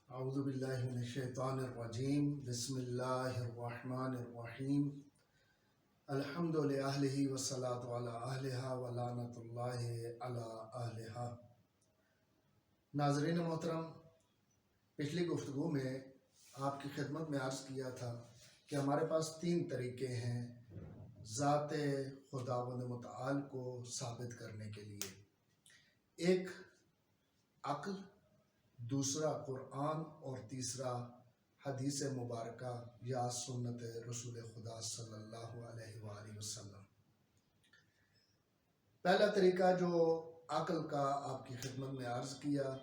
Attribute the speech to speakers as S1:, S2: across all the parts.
S1: اعوذ باللہ من الشیطان الرجیم بسم اللہ الرحمن الرحیم الحمد للہ والصلاة علی اہلہا ولعنۃ اللہ علی اہلہا۔ ناظرین محترم، پچھلی گفتگو میں آپ کی خدمت میں عرض کیا تھا کہ ہمارے پاس تین طریقے ہیں ذات خداوند متعال کو ثابت کرنے کے لیے۔ ایک عقل، دوسرا قرآن، اور تیسرا حدیث مبارکہ یا سنت رسول خدا صلی اللہ علیہ وآلہ وسلم۔ پہلا طریقہ جو عقل کا آپ کی خدمت میں عرض کیا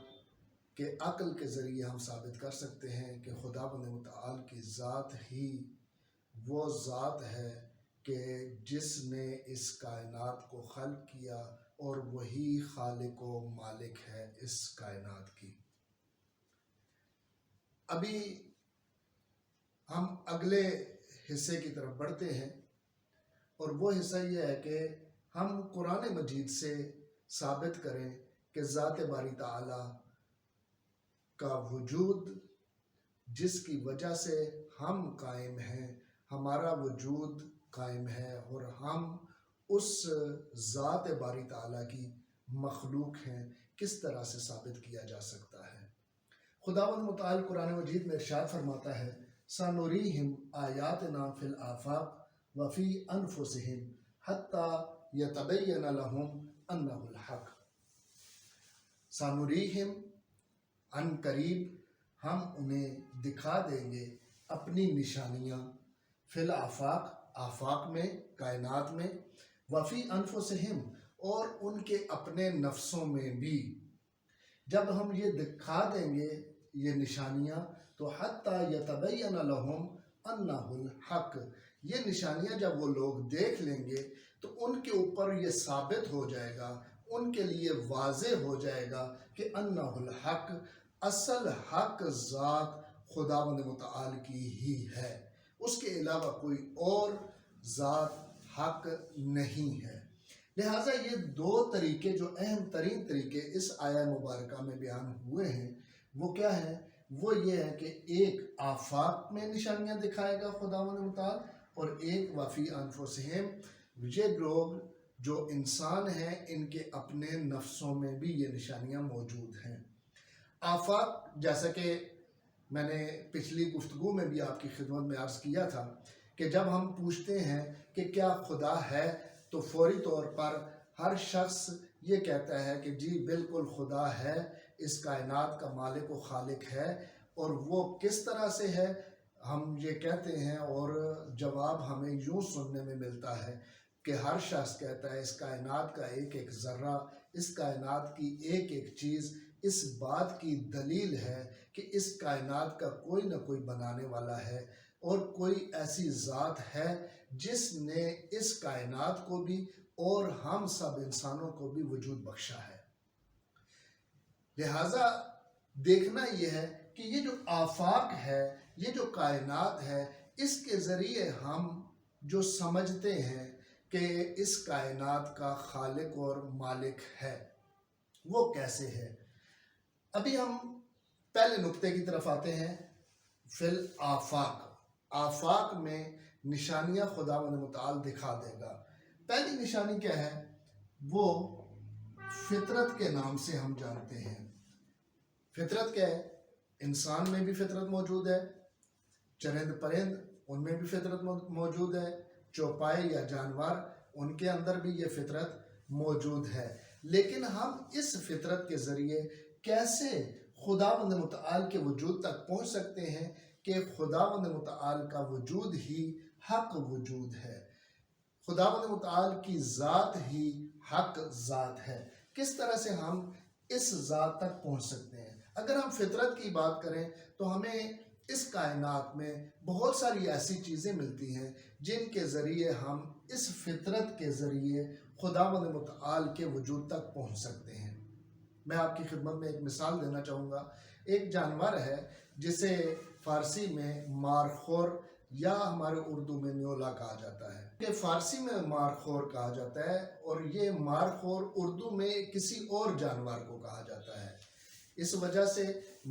S1: کہ عقل کے ذریعے ہم ثابت کر سکتے ہیں کہ خداوند متعال کی ذات ہی وہ ذات ہے کہ جس نے اس کائنات کو خلق کیا اور وہی خالق و مالک ہے اس کائنات کی۔ ابھی ہم اگلے حصے کی طرف بڑھتے ہیں، اور وہ حصہ یہ ہے کہ ہم قرآن مجید سے ثابت کریں کہ ذات باری تعالی کا وجود، جس کی وجہ سے ہم قائم ہیں، ہمارا وجود قائم ہے، اور ہم اس ذات باری تعالی کی مخلوق ہیں، کس طرح سے ثابت کیا جا سکتا ہے۔ خداوند متعال قرآن مجید میں ارشاد فرماتا ہے سَنُرِيهِمْ آیَاتِنَا فِی الْآفَاقِ وَفِی أَنفُسِهِمْ حَتَّى يَتَبَیَّنَ لَهُمْ أَنَّهُ الْحَقُّ۔ سَنُرِيهِمْ، عن قریب ہم انہیں دکھا دیں گے اپنی نشانیاں، فی الآفاق، آفاق میں، کائنات میں، وفی انفسہم، اور ان کے اپنے نفسوں میں بھی۔ جب ہم یہ دکھا دیں گے یہ نشانیاں تو حتیٰ یتبین لہم انہ الحق، یہ نشانیاں جب وہ لوگ دیکھ لیں گے تو ان کے اوپر یہ ثابت ہو جائے گا، ان کے لیے واضح ہو جائے گا کہ انہ الحق، اصل حق ذات خداوند متعال کی ہی ہے، اس کے علاوہ کوئی اور ذات حق نہیں ہے۔ لہٰذا یہ دو طریقے جو اہم ترین طریقے اس آیہ مبارکہ میں بیان ہوئے ہیں وہ کیا ہے؟ وہ یہ ہے کہ ایک آفاق میں نشانیاں دکھائے گا خداوند متعال، اور ایک وفی انفسہم، یہ لوگ جو انسان ہیں ان کے اپنے نفسوں میں بھی یہ نشانیاں موجود ہیں۔ آفاق، جیسا کہ میں نے پچھلی گفتگو میں بھی آپ کی خدمت میں عرض کیا تھا کہ جب ہم پوچھتے ہیں کہ کیا خدا ہے تو فوری طور پر ہر شخص یہ کہتا ہے کہ جی بالکل خدا ہے، اس کائنات کا مالک و خالق ہے، اور وہ کس طرح سے ہے ہم یہ کہتے ہیں، اور جواب ہمیں یوں سننے میں ملتا ہے کہ ہر شخص کہتا ہے اس کائنات کا ایک ایک ذرہ، اس کائنات کی ایک ایک چیز اس بات کی دلیل ہے کہ اس کائنات کا کوئی نہ کوئی بنانے والا ہے، اور کوئی ایسی ذات ہے جس نے اس کائنات کو بھی اور ہم سب انسانوں کو بھی وجود بخشا ہے۔ لہٰذا دیکھنا یہ ہے کہ یہ جو آفاق ہے، یہ جو کائنات ہے، اس کے ذریعے ہم جو سمجھتے ہیں کہ اس کائنات کا خالق اور مالک ہے، وہ کیسے ہے۔ ابھی ہم پہلے نقطے کی طرف آتے ہیں، فی الآفاق، آفاق میں نشانیاں خداوند متعال دکھا دے گا۔ پہلی نشانی کیا ہے؟ وہ فطرت کے نام سے ہم جانتے ہیں۔ فطرت کیا ہے؟ انسان میں بھی فطرت موجود ہے، چرند پرند ان میں بھی فطرت موجود ہے، چوپائے یا جانور ان کے اندر بھی یہ فطرت موجود ہے، لیکن ہم اس فطرت کے ذریعے کیسے خداوند متعال کے وجود تک پہنچ سکتے ہیں کہ خداوند متعال کا وجود ہی حق وجود ہے، خداوند متعال کی ذات ہی حق ذات ہے۔ کس طرح سے ہم اس ذات تک پہنچ سکتے ہیں؟ اگر ہم فطرت کی بات کریں تو ہمیں اس کائنات میں بہت ساری ایسی چیزیں ملتی ہیں جن کے ذریعے ہم اس فطرت کے ذریعے خداوند متعال کے وجود تک پہنچ سکتے ہیں۔ میں آپ کی خدمت میں ایک مثال دینا چاہوں گا۔ ایک جانور ہے جسے فارسی میں مارخور یا ہمارے اردو میں نیولا کہا جاتا ہے، کہ فارسی میں مارخور کہا جاتا ہے، اور یہ مارخور اردو میں کسی اور جانور کو کہا جاتا ہے۔ اس وجہ سے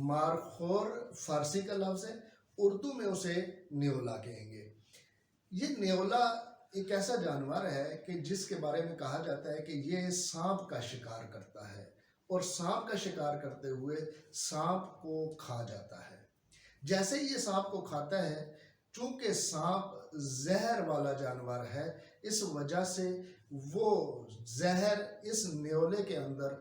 S1: مارخور فارسی کا لفظ ہے، اردو میں اسے نیولا کہیں گے۔ یہ نیولا ایک ایسا جانور ہے کہ جس کے بارے میں کہا جاتا ہے کہ یہ سانپ کا شکار کرتا ہے اور سانپ کا شکار کرتے ہوئے سانپ کو کھا جاتا ہے۔ جیسے ہی یہ سانپ کو کھاتا ہے، چونکہ سانپ زہر والا جانور ہے، اس وجہ سے وہ زہر اس نیولے کے اندر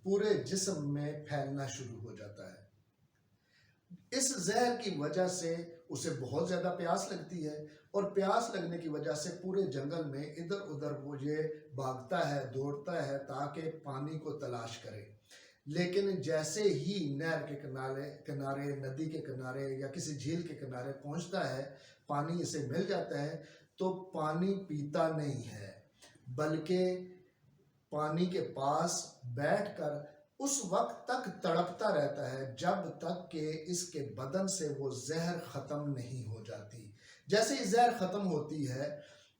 S1: پورے جسم میں پھیلنا شروع ہو جاتا ہے۔ اس زہر کی وجہ سے اسے بہت زیادہ پیاس لگتی ہے، اور پیاس لگنے کی وجہ سے پورے جنگل میں ادھر ادھر وہ یہ بھاگتا ہے، دوڑتا ہے تاکہ پانی کو تلاش کرے۔ لیکن جیسے ہی نہر کے کنارے، ندی کے کنارے یا کسی جھیل کے کنارے پہنچتا ہے، پانی اسے مل جاتا ہے تو پانی پیتا نہیں ہے، بلکہ پانی کے پاس بیٹھ کر اس وقت تک تڑپتا رہتا ہے جب تک کہ اس کے بدن سے وہ زہر ختم نہیں ہو جاتی۔ جیسے ہی زہر ختم ہوتی ہے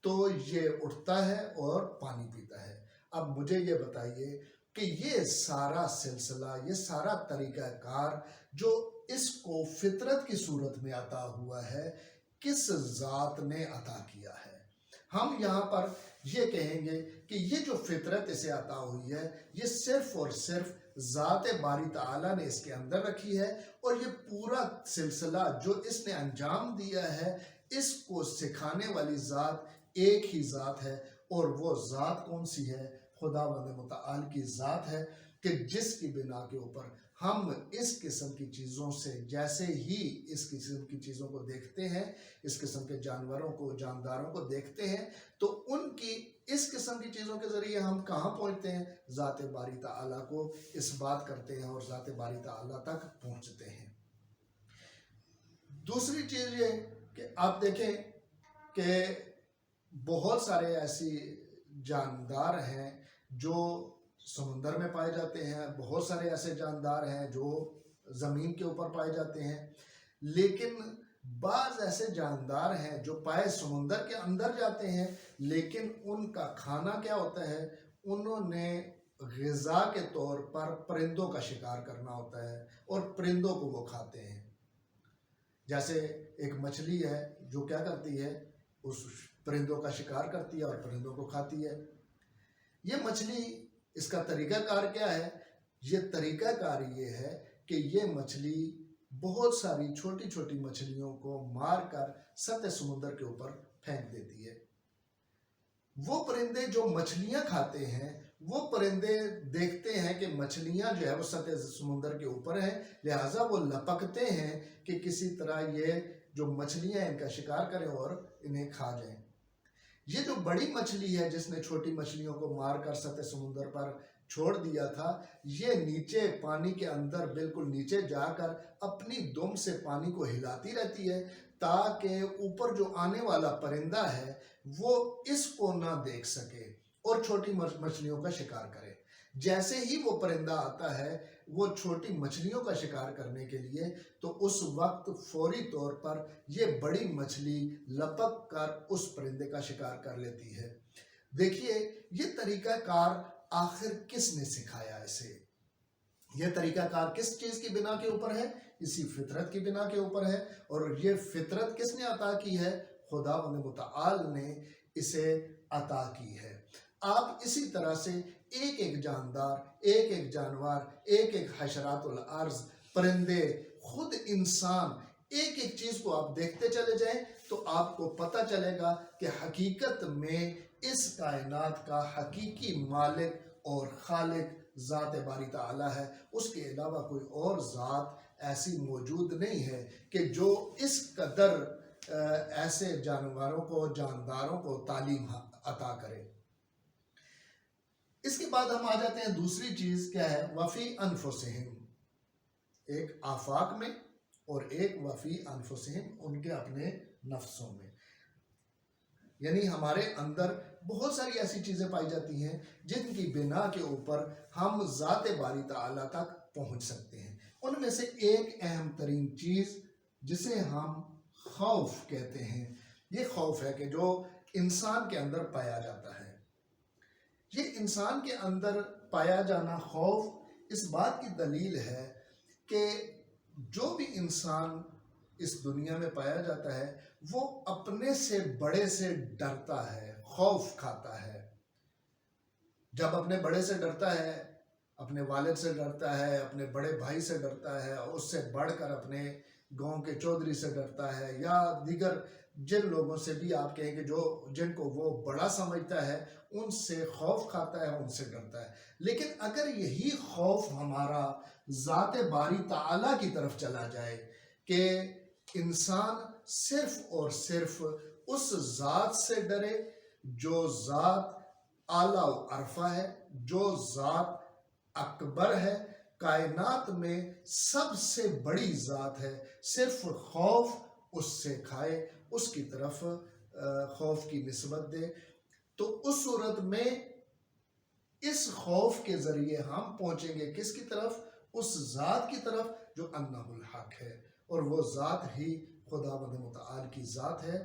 S1: تو یہ اٹھتا ہے اور پانی پیتا ہے۔ اب مجھے یہ بتائیے کہ یہ سارا سلسلہ، یہ سارا طریقہ کار جو اس کو فطرت کی صورت میں عطا ہوا ہے، کس ذات نے عطا کیا ہے؟ ہم یہاں پر یہ کہیں گے کہ یہ جو فطرت اسے عطا ہوئی ہے، یہ صرف اور صرف ذات باری تعالیٰ نے اس کے اندر رکھی ہے، اور یہ پورا سلسلہ جو اس نے انجام دیا ہے، اس کو سکھانے والی ذات ایک ہی ذات ہے، اور وہ ذات کون سی ہے؟ خداوند متعال کی ذات ہے، کہ جس کی بنا کے اوپر ہم اس قسم کی چیزوں سے، جیسے ہی اس قسم کی چیزوں کو دیکھتے ہیں، اس قسم کے جانوروں کو، جانداروں کو دیکھتے ہیں، تو ان کی اس قسم کی چیزوں کے ذریعے ہم کہاں پہنچتے ہیں؟ ذات باری تعالیٰ کو اس بات کرتے ہیں اور ذات باری تعالیٰ تک پہنچتے ہیں۔ دوسری چیز یہ کہ آپ دیکھیں کہ بہت سارے ایسی جاندار ہیں جو سمندر میں پائے جاتے ہیں، بہت سارے ایسے جاندار ہیں جو زمین کے اوپر پائے جاتے ہیں، لیکن بعض ایسے جاندار ہیں جو پائے سمندر کے اندر جاتے ہیں، لیکن ان کا کھانا کیا ہوتا ہے؟ انہوں نے غذا کے طور پر پرندوں کا شکار کرنا ہوتا ہے، اور پرندوں کو وہ کھاتے ہیں۔ جیسے ایک مچھلی ہے جو کیا کرتی ہے؟ اس پرندوں کا شکار کرتی ہے اور پرندوں کو کھاتی ہے۔ یہ مچھلی، اس کا طریقہ کار کیا ہے؟ یہ طریقہ کار یہ ہے کہ یہ مچھلی بہت ساری چھوٹی چھوٹی مچھلیوں کو مار کر سطح سمندر کے اوپر پھینک دیتی ہے۔ وہ پرندے جو مچھلیاں کھاتے ہیں، وہ پرندے دیکھتے ہیں کہ مچھلیاں جو ہے وہ سطح سمندر کے اوپر ہیں، لہٰذا وہ لپکتے ہیں کہ کسی طرح یہ جو مچھلیاں ان کا شکار کریں اور انہیں کھا جائیں۔ یہ جو بڑی مچھلی ہے جس نے چھوٹی مچھلیوں کو مار کر سطح سمندر پر چھوڑ دیا تھا، یہ نیچے پانی کے اندر بالکل نیچے جا کر اپنی دم سے پانی کو ہلاتی رہتی ہے تاکہ اوپر جو آنے والا پرندہ ہے وہ اس کو نہ دیکھ سکے اور چھوٹی مچھلیوں کا شکار کرے۔ جیسے ہی وہ پرندہ آتا ہے وہ چھوٹی مچھلیوں کا شکار کرنے کے لیے، تو اس وقت فوری طور پر یہ بڑی مچھلی لپک کر اس پرندے کا شکار کر لیتی ہے۔ دیکھیے یہ طریقہ کار آخر کس نے سکھایا اسے؟ یہ طریقہ کار کس چیز کی بنا کے اوپر ہے؟ اسی فطرت کی بنا کے اوپر ہے، اور یہ فطرت کس نے عطا کی ہے؟ خداوند متعال نے اسے عطا کی ہے۔ آپ اسی طرح سے ایک ایک جاندار، ایک ایک جانور، ایک ایک حشرات الارض، پرندے، خود انسان، ایک ایک چیز کو آپ دیکھتے چلے جائیں تو آپ کو پتہ چلے گا کہ حقیقت میں اس کائنات کا حقیقی مالک اور خالق ذات باری تعالیٰ ہے۔ اس کے علاوہ کوئی اور ذات ایسی موجود نہیں ہے کہ جو اس قدر ایسے جانوروں کو، جانداروں کو تعلیم عطا کرے۔ اس کے بعد ہم آ جاتے ہیں دوسری چیز کیا ہے؟ وفی انفسہم، ایک آفاق میں اور ایک وفی انفسہم، ان کے اپنے نفسوں میں۔ یعنی ہمارے اندر بہت ساری ایسی چیزیں پائی جاتی ہیں جن کی بنا کے اوپر ہم ذات باری تعالیٰ تک پہنچ سکتے ہیں۔ ان میں سے ایک اہم ترین چیز جسے ہم خوف کہتے ہیں، یہ خوف ہے کہ جو انسان کے اندر پایا جاتا ہے۔ یہ انسان کے اندر پایا جانا خوف اس بات کی دلیل ہے کہ جو بھی انسان اس دنیا میں پایا جاتا ہے وہ اپنے سے بڑے سے ڈرتا ہے، خوف کھاتا ہے۔ جب اپنے بڑے سے ڈرتا ہے، اپنے والد سے ڈرتا ہے، اپنے بڑے بھائی سے ڈرتا ہے، اس سے بڑھ کر اپنے گاؤں کے چودھری سے ڈرتا ہے، یا دیگر جن لوگوں سے بھی آپ کہیں کہ جن کو وہ بڑا سمجھتا ہے، ان سے خوف کھاتا ہے، ان سے ڈرتا ہے۔ لیکن اگر یہی خوف ہمارا ذات باری تعالیٰ کی طرف چلا جائے کہ انسان صرف اور صرف اس ذات سے ڈرے جو ذات اعلیٰ و عرفہ ہے، جو ذات اکبر ہے، کائنات میں سب سے بڑی ذات ہے، صرف خوف اس سے کھائے، اس کی طرف خوف کی نسبت دے، تو اس صورت میں اس خوف کے ذریعے ہم پہنچیں گے کس کی طرف؟ اس ذات کی طرف جو انہ الحق ہے، اور وہ ذات ہی خداوند متعال کی ذات ہے۔